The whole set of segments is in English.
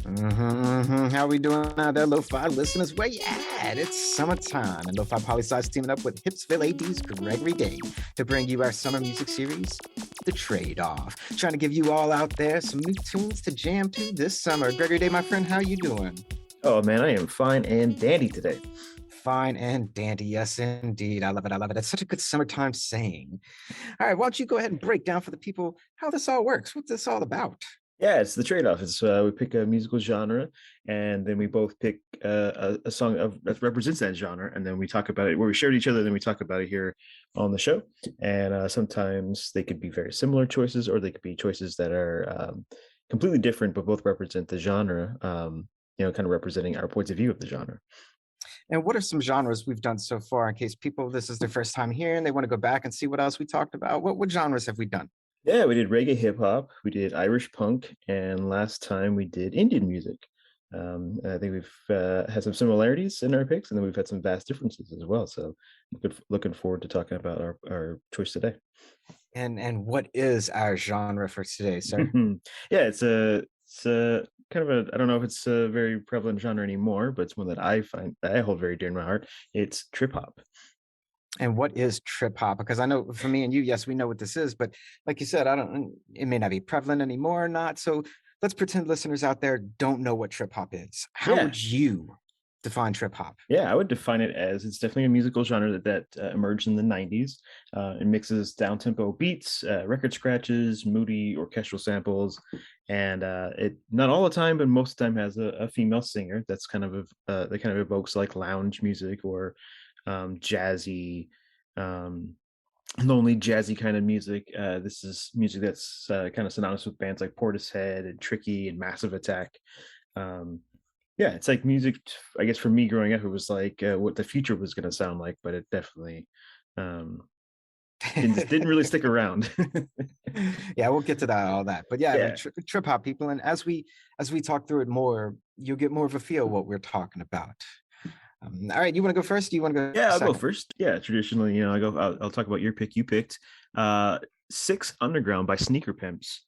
How we doing out there, Lo-Fi listeners? Where you at? It's summertime, and Lo-Fi Poli-Sci's teaming up with Hipsville AD's Gregory Day to bring you our summer music series, The Trade-Off. Trying to give you all out there some new tunes to jam to this summer. Gregory Day, my friend, how you doing? Oh man, I am fine and dandy today. Fine and dandy, yes indeed. I love it. I love it. It's such a good summertime saying. All right, why don't you go ahead and break down for the people how this all works? What's this all about? Yeah, it's the trade-off. It's we pick a musical genre, and then we both pick a song that represents that genre, and then we talk about it. Where we share it each other, then we talk about it here on the show. And sometimes they could be very similar choices, or they could be choices that are completely different, but both represent the genre. Kind of representing our points of view of the genre. And what are some genres we've done so far in case people, this is their first time here and they want to go back and see what else we talked about? What genres have we done? Yeah, we did reggae hip hop, we did Irish punk, and last time we did Indian music. And I think we've had some similarities in our picks, and then we've had some vast differences as well. So, looking forward to talking about our choice today. And what is our genre for today, sir? Yeah, it's a kind of a I don't know if it's a very prevalent genre anymore, but it's one that I hold very dear in my heart. It's trip hop. And what is trip hop? Because I know for me and you, yes, we know what this is, but like you said, I don't, it may not be prevalent anymore or not. So let's pretend listeners out there don't know what trip hop is. How Yeah, would you define trip hop? Yeah, I would define it as it's definitely a musical genre that emerged in the 90s. It mixes down-tempo beats, record scratches, moody orchestral samples, and it not all the time, but most of the time has a female singer that's that kind of evokes like lounge music or jazzy, um, lonely jazzy kind of music. This is music that's kind of synonymous with bands like Portishead and Tricky and Massive Attack. Um, yeah, it's like music. I guess for me growing up, it was like what the future was going to sound like, but it definitely um, didn't really stick around. Yeah, we'll get to that, all that. But yeah, Yeah, trip hop people. And as we talk through it more, you'll get more of a feel what we're talking about. All right, you want to go first? Do you want to go yeah, I'll go second? first. Yeah, traditionally, I'll talk about your pick. You picked uh, Six Underground by Sneaker Pimps.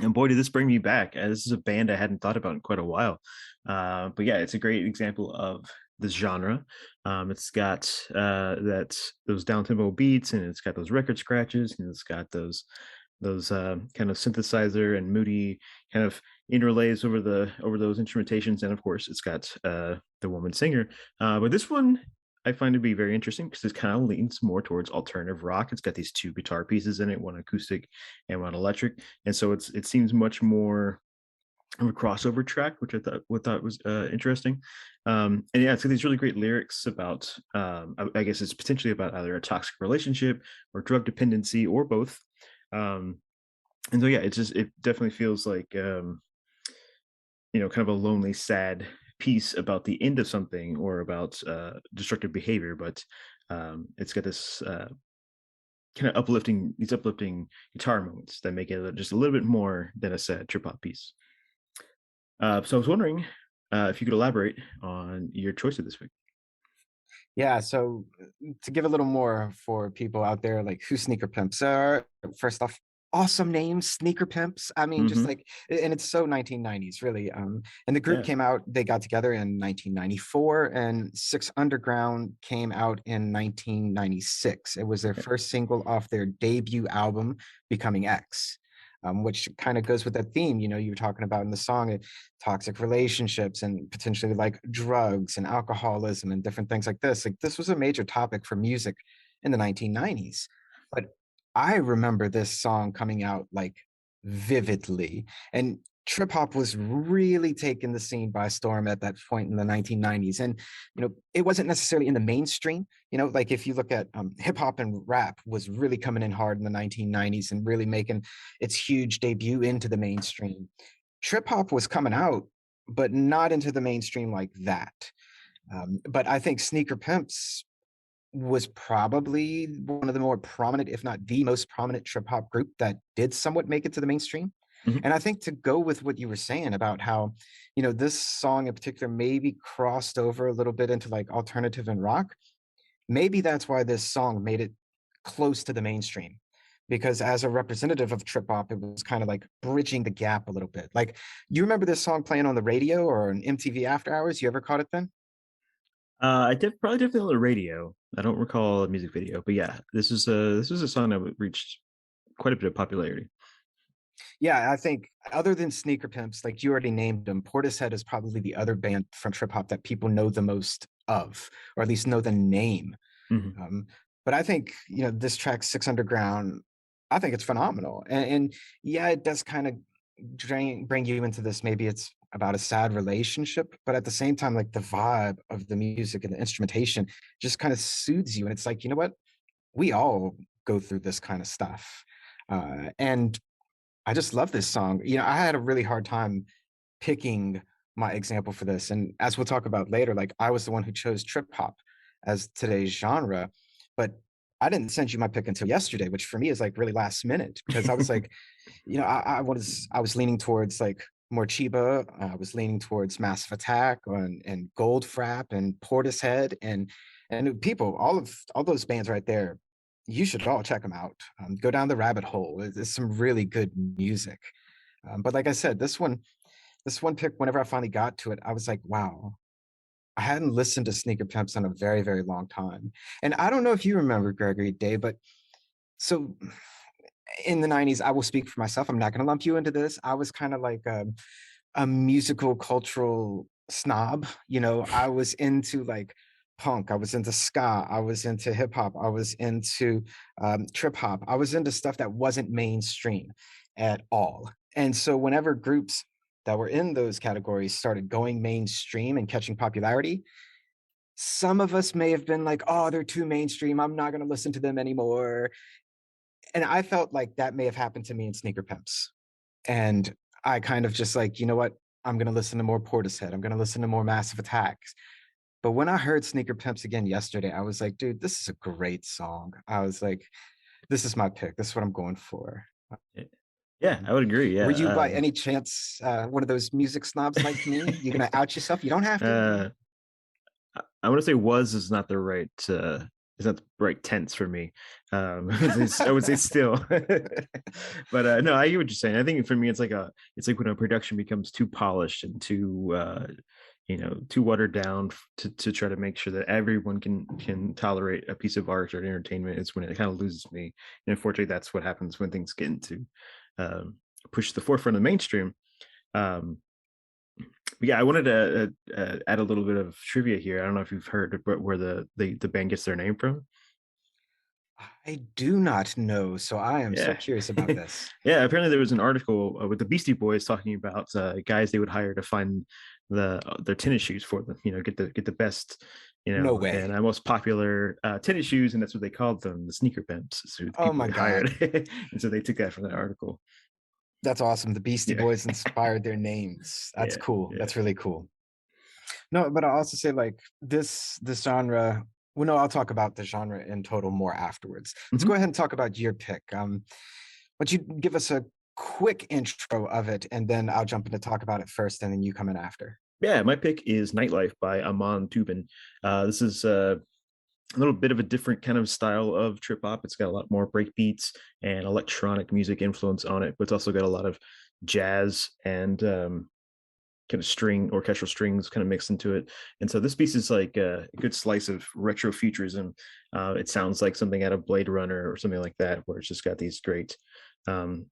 And boy, did this bring me back. This is a band I hadn't thought about in quite a while. But yeah, it's a great example of this genre. It's got that those down tempo beats, and it's got those record scratches, and it's got those kind of synthesizer and moody kind of interlays over those instrumentations, and of course, it's got the woman singer. But this one I find to be very interesting because it kind of leans more towards alternative rock. It's got these two guitar pieces in it, one acoustic and one electric, and so it seems much more of a crossover track, which I thought was interesting. And yeah, it's got these really great lyrics about I guess it's potentially about either a toxic relationship or drug dependency or both. Um, and so yeah, it definitely feels like kind of a lonely, sad piece about the end of something or about destructive behavior, but it's got this kind of uplifting guitar moments that make it just a little bit more than a sad trip hop piece. So I was wondering if you could elaborate on your choice of this week. Yeah, so to give a little more for people out there, like who sneaker pimps are, first off, awesome names, sneaker pimps. I mean, just Hmm. like, and it's so 1990s, really. And the group Yeah. came out, they got together in 1994, and Six Underground came out in 1996. It was their Yeah. first single off their debut album, Becoming X. Which kind of goes with that theme, you were talking about in the song, toxic relationships and potentially like drugs and alcoholism and different things like this. Like this was a major topic for music in the 1990s. But I remember this song coming out like vividly. And trip hop was really taking the scene by storm at that point in the 1990s. And, it wasn't necessarily in the mainstream. Like if you look at hip hop and rap was really coming in hard in the 1990s and really making its huge debut into the mainstream. Trip hop was coming out, but not into the mainstream like that. But I think Sneaker Pimps was probably one of the more prominent, if not the most prominent trip hop group that did somewhat make it to the mainstream. Hmm. And I think to go with what you were saying about how, this song in particular maybe crossed over a little bit into like alternative and rock, maybe that's why this song made it close to the mainstream because as a representative of trip hop, it was kind of like bridging the gap a little bit. Like, you remember this song playing on the radio or on MTV After Hours? You ever caught it then? I did probably definitely on the radio. I don't recall a music video, but yeah, this was a song that reached quite a bit of popularity. Yeah, I think other than Sneaker Pimps, like you already named them, Portishead is probably the other band from trip hop that people know the most of, or at least know the name. Mhm. Um, but I think, this track Six Underground, I think it's phenomenal. And yeah, it does kind of bring you into this. Maybe it's about a sad relationship, but at the same time, like the vibe of the music and the instrumentation just kind of soothes you. And it's like, you know what? We all go through this kind of stuff. And I just love this song. I had a really hard time picking my example for this. And as we'll talk about later, like I was the one who chose trip hop as today's genre, but I didn't send you my pick until yesterday, which for me is like really last minute because I was like, I was leaning towards like more Chiba. I was leaning towards Massive Attack and Goldfrapp and Portishead and people, all those bands right there. You should all check them out. Go down the rabbit hole. There's some really good music. But like I said, this one pick, whenever I finally got to it, I was like, wow, I hadn't listened to Sneaker Pimps in a very, very long time. And I don't know if you remember Gregory Day, but so in the 90s, I will speak for myself. I'm not going to lump you into this. I was kind of like a musical cultural snob. I was into like punk, I was into ska, I was into hip hop, I was into trip hop, I was into stuff that wasn't mainstream at all. And so whenever groups that were in those categories started going mainstream and catching popularity, some of us may have been like, oh, they're too mainstream, I'm not going to listen to them anymore. And I felt like that may have happened to me in Sneaker Pimps. And I kind of just like, you know what? I'm going to listen to more Portishead. I'm going to listen to more Massive Attacks. But when I heard Sneaker Pimps again yesterday, I was like, dude, this is a great song. I was like, this is my pick. This is what I'm going for. Yeah, yeah, I would agree. Were Yeah. you by any chance one of those music snobs like me? You're going to out yourself? You don't have to. uh, I want to say was is not the right is not the right tense for me. I would say still, but no, I hear what you're saying. I think for me, it's like when a production becomes too polished and too watered down to try to make sure that everyone can tolerate a piece of art or entertainment. It's when it kind of loses me. And unfortunately, that's what happens when things get into push to the forefront of the mainstream. Um, but yeah, I wanted to add a little bit of trivia here. I don't know if you've heard where the band gets their name from. I do not know. So I am so Yeah, curious about this. yeah. Apparently, there was an article with the Beastie Boys talking about guys they would hire to find their tennis shoes for them. Get the best, No and way. most popular tennis shoes, and that's what they called them, the sneaker pimps. So the Oh people my they God. hired, and so they took that from that article. That's awesome. The Beastie Yeah, Boys inspired their names. That's yeah, cool. yeah. That's really cool. No, but I'll also say like this genre. Well, no, I'll talk about the genre in total more afterwards. Let's go Mhm. ahead and talk about your pick. But you give us a quick intro of it, and then I'll jump in to talk about it first, and then you come in after. Yeah, my pick is Nightlife by Amon Tubin. This is a little bit of a different kind of style of trip hop. It's got a lot more break beats and electronic music influence on it, but it's also got a lot of jazz and kind of orchestral strings kind of mixed into it. And so this piece is like a good slice of retro futurism. It sounds like something out of Blade Runner or something like that, where it's just got these great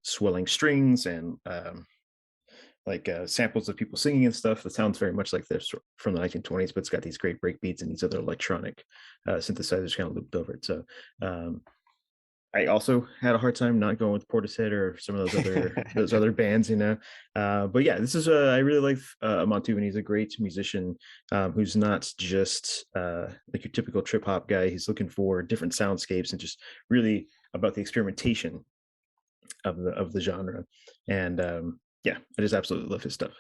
swelling strings and like samples of people singing and stuff. That sounds very much like this from the 1920s, but it's got these great break beats and these other electronic synthesizers kind of looped over it. So I also had a hard time not going with Portishead or some of those other bands. But yeah, this is I really like Montu, and he's a great musician who's not just like your typical trip hop guy. He's looking for different soundscapes and just really about the experimentation of the genre. And yeah, I just absolutely love his stuff.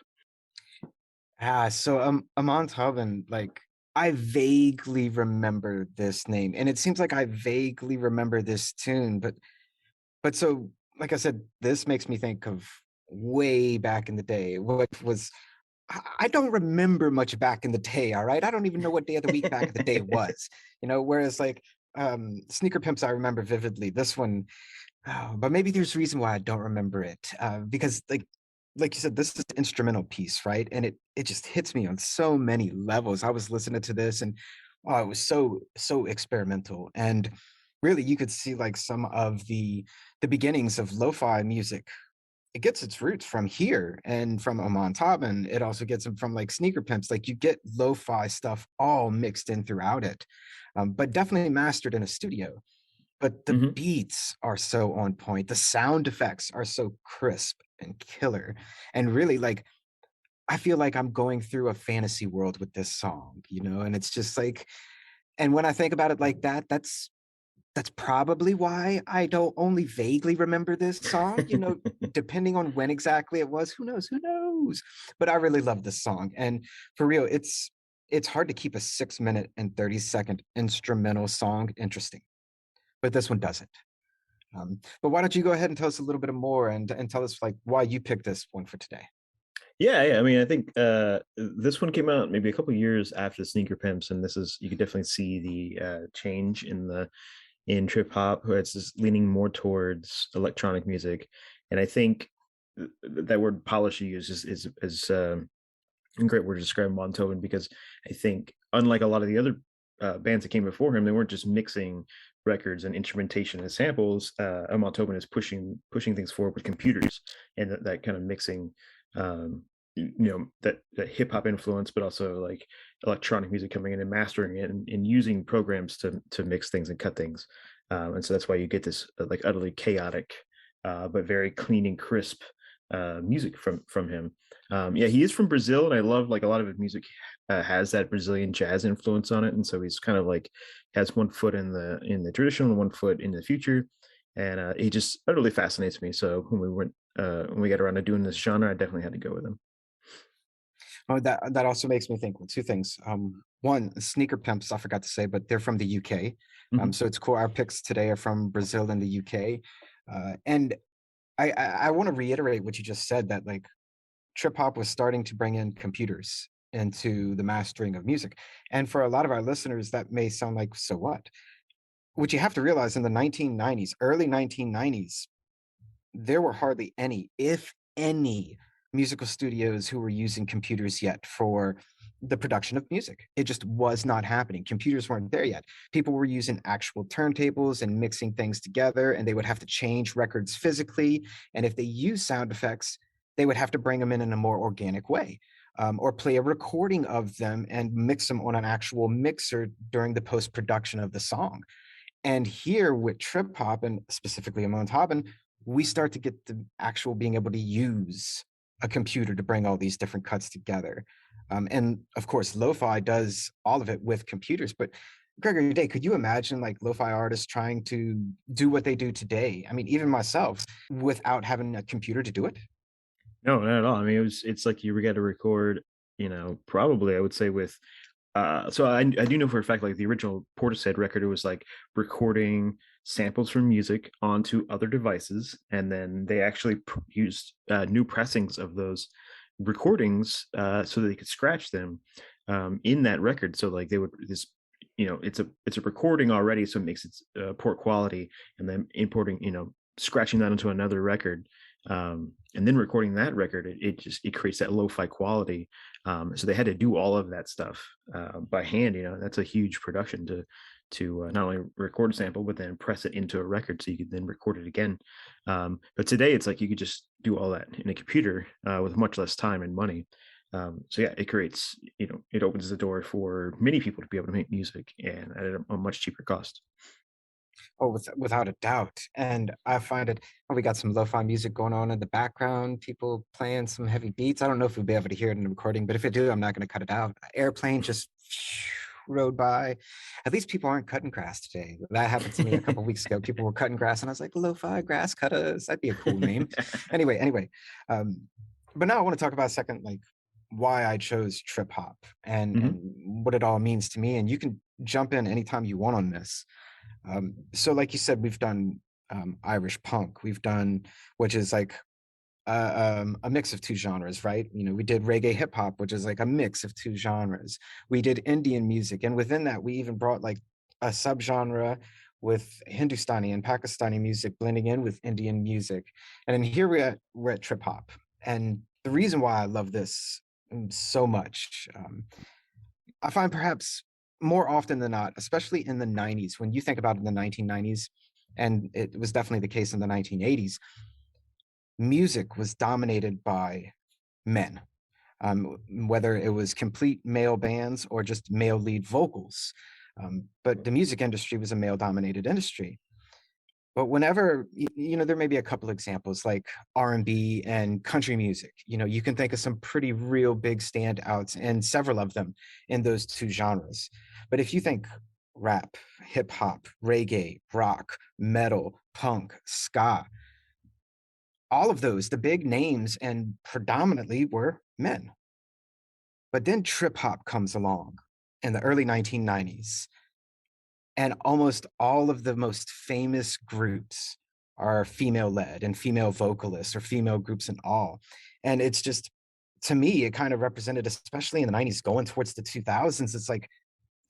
So Amon Tobin, like I vaguely remember this name, and it seems like I vaguely remember this tune, but so like I said, this makes me think of way back in the day, what was I don't remember much back in the day, all right? I don't even know what day of the week back in the day was, whereas like Sneaker Pimps, I remember vividly. This one, Oh, but maybe there's a reason why I don't remember it, because like you said, this is an instrumental piece, right? And it just hits me on so many levels. I was listening to this, and oh, it was so experimental, and really you could see like some of the beginnings of lo-fi music. It gets its roots from here and from Amon Taban. It also gets them from like Sneaker Pimps. Like you get lo-fi stuff all mixed in throughout it, but definitely mastered in a studio. But the Hmm. beats are so on point. The sound effects are so crisp and killer. And really, like, I feel like I'm going through a fantasy world with this song, you know? And it's just like, and when I think about it like that, that's probably why I don't only vaguely remember this song, you know, depending on when exactly it was, who knows, who knows? But I really love this song. And for real, it's hard to keep a 6 minute and 30-second instrumental song interesting, but this one doesn't. But why don't you go ahead and tell us a little bit more and tell us like why you picked this one for today? Yeah, yeah. I mean, I think this one came out maybe a couple years after the Sneaker Pimps, and this is you could definitely see the change in the in trip hop, where it's just leaning more towards electronic music. And I think that word polish you use is a great word to describe Montoven, because I think unlike a lot of the other bands that came before him, they weren't just mixing records and instrumentation and samples. Montoven is pushing things forward with computers and that kind of mixing. That hip hop influence, but also like electronic music coming in and mastering it and using programs to mix things and cut things. And so that's why you get this like utterly chaotic, but very clean and crisp music from him. Yeah, he is from Brazil, and I love like a lot of his music has that Brazilian jazz influence on it, and so he's kind of like has one foot in the traditional and one foot in the future, and he just utterly fascinates me. So when we got around to doing this genre, I definitely had to go with him. Oh, that also makes me think, well, two things. One, Sneaker Pimps, I forgot to say, but they're from the UK. Mhm. So it's cool. Our picks today are from Brazil and the UK. And I want to reiterate what you just said, that like trip hop was starting to bring in computers into the mastering of music. And for a lot of our listeners, that may sound like, so what? What you have to realize, in the 1990s, early 1990s, there were hardly any, if any, musical studios who were using computers yet for the production of music. It just was not happening. Computers weren't there yet. People were using actual turntables and mixing things together, and they would have to change records physically. And if they use sound effects, they would have to bring them in a more organic way. Or play a recording of them and mix them on an actual mixer during the post production of the song. And here with trip hop, and specifically Amon Taban, we start to get the actual being able to use a computer to bring all these different cuts together. And of course, lo-fi does all of it with computers. But Gregory Day, could you imagine like lo-fi artists trying to do what they do today? I mean, even myself, without having a computer to do it? No, not at all. I mean, it's like you got to record, probably I would say with so I do know for a fact, like the original Portishead record, it was like recording samples from music onto other devices, and then they actually used new pressings of those recordings so that they could scratch them in that record. So like they would this, it's a recording already, so it makes it poor quality, and then importing, scratching that into another record. And then recording that record, it creates that lo-fi quality. So they had to do all of that stuff by hand. That's a huge production to not only record a sample but then press it into a record so you could then record it again. But today it's like you could just do all that in a computer with much less time and money. So yeah, it creates, it opens the door for many people to be able to make music and at a much cheaper cost. Oh, without a doubt. And I find it, oh, we got some lo-fi music going on in the background, people playing some heavy beats. I don't know if we'll be able to hear it in the recording, but if it do, I'm not going to cut it out. Airplane just rode by. At least people aren't cutting grass today. That happened to me a couple weeks ago. People were cutting grass, and I was like, lo-fi grass cutters. That'd be a cool name. Anyway. Um, but now I want to talk about a second, like why I chose trip hop and Hmm. what it all means to me. And you can jump in anytime you want on this. So like you said, we've done Irish punk, we've done, which is like a mix of two genres, right? You know, we did reggae hip hop, which is like a mix of two genres. We did Indian music, and within that, we even brought like a subgenre with Hindustani and Pakistani music blending in with Indian music. And then here we're at trip hop. And the reason why I love this so much, I find perhaps more often than not, especially in the 90s, when you think about it in the 1990s, and it was definitely the case in the 1980s, music was dominated by men, whether it was complete male bands or just male lead vocals. But the music industry was a male dominated industry. But whenever, there may be a couple examples like R&B and country music. You can think of some pretty real big standouts and several of them in those two genres. But if you think rap, hip hop, reggae, rock, metal, punk, ska, all of those, the big names and predominantly were men. But then trip hop comes along in the early 1990s, and almost all of the most famous groups are female led and female vocalists or female groups and all. And it's just, to me, it kind of represented, especially in the 90s, going towards the 2000s, it's like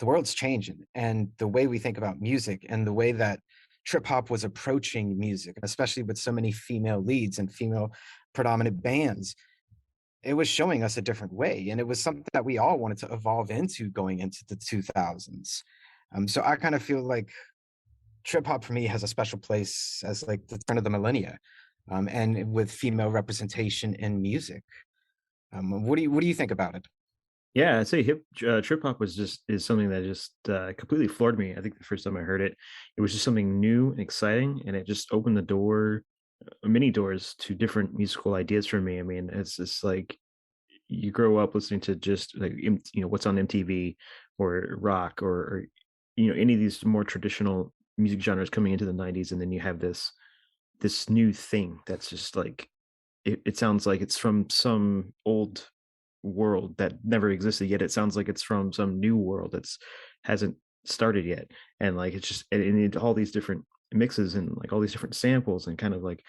the world's changing. And the way we think about music and the way that trip hop was approaching music, especially with so many female leads and female predominant bands, it was showing us a different way. And it was something that we all wanted to evolve into going into the 2000s. So I kind of feel like trip hop for me has a special place as like the turn of the millennia, and with female representation in music. What do you think about it? Yeah, I'd say trip hop is something that just completely floored me. I think the first time I heard it, it was just something new and exciting, and it just opened the door, many doors to different musical ideas for me. I mean, it's just like you grow up listening to just like what's on MTV or rock or any of these more traditional music genres coming into the 90s, and then you have this new thing that's just like it sounds like it's from some old world that never existed yet. It sounds like it's from some new world that's hasn't started yet. And like it's just and all these different mixes and like all these different samples and kind of like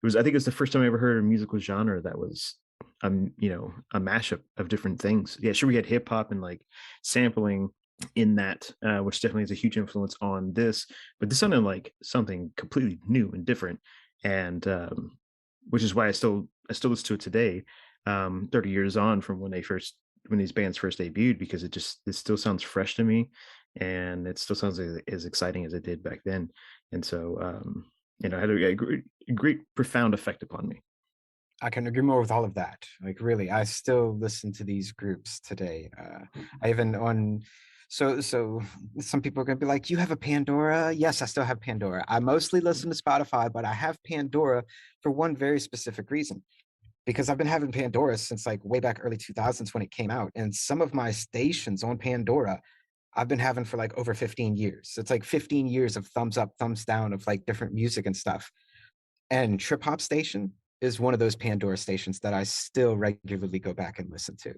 I think it's the first time I ever heard a musical genre that was a mashup of different things. Yeah, sure, we had hip hop and like sampling in that, which definitely is a huge influence on this, but this sounded like something completely new and different. And which is why I still listen to it today, 30 years on from when these bands first debuted, because it still sounds fresh to me, and it still sounds as exciting as it did back then. And so it had a great profound effect upon me. I can agree more with all of that. Like, really, I still listen to these groups today. I even on, so some people are gonna be like, "You have a Pandora?" Yes, I still have Pandora. I mostly listen to Spotify, but I have Pandora for one very specific reason, because I've been having Pandora since like way back early 2000s when it came out, and some of my stations on Pandora I've been having for like over 15 years. It's like 15 years of thumbs up, thumbs down of like different music and stuff. And Trip Hop Station is one of those Pandora stations that I still regularly go back and listen to.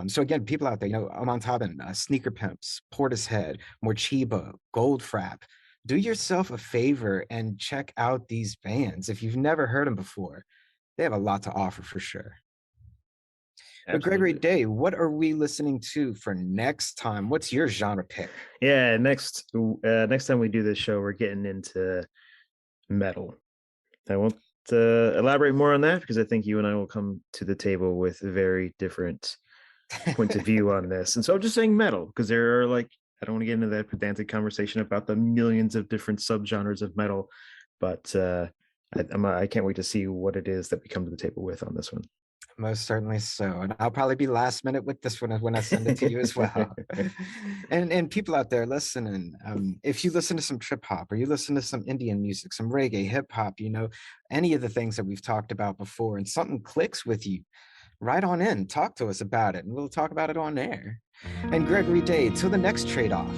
So again, people out there, Amon Taban, Sneaker Pimps, Portishead, Morchiba, Goldfrapp, do yourself a favor and check out these bands. If you've never heard them before, they have a lot to offer for sure. But Gregory Absolutely. Day, what are we listening to for next time? What's your genre pick? Yeah, next time we do this show, we're getting into metal. I won't elaborate more on that because I think you and I will come to the table with very different points of view on this. And so I'm just saying metal because there are like, I don't want to get into that pedantic conversation about the millions of different subgenres of metal, but I can't wait to see what it is that we come to the table with on this one. Most certainly so. And I'll probably be last minute with this one when I send it to you as well. And people out there listening, if you listen to some trip hop or you listen to some Indian music, some reggae, hip hop, any of the things that we've talked about before, and something clicks with you, write on in, talk to us about it, and we'll talk about it on air. And Gregory Day, till the next trade-off,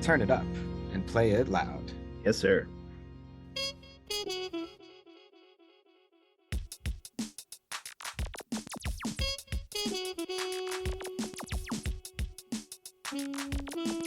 turn it up and play it loud. Yes, sir. Thank you.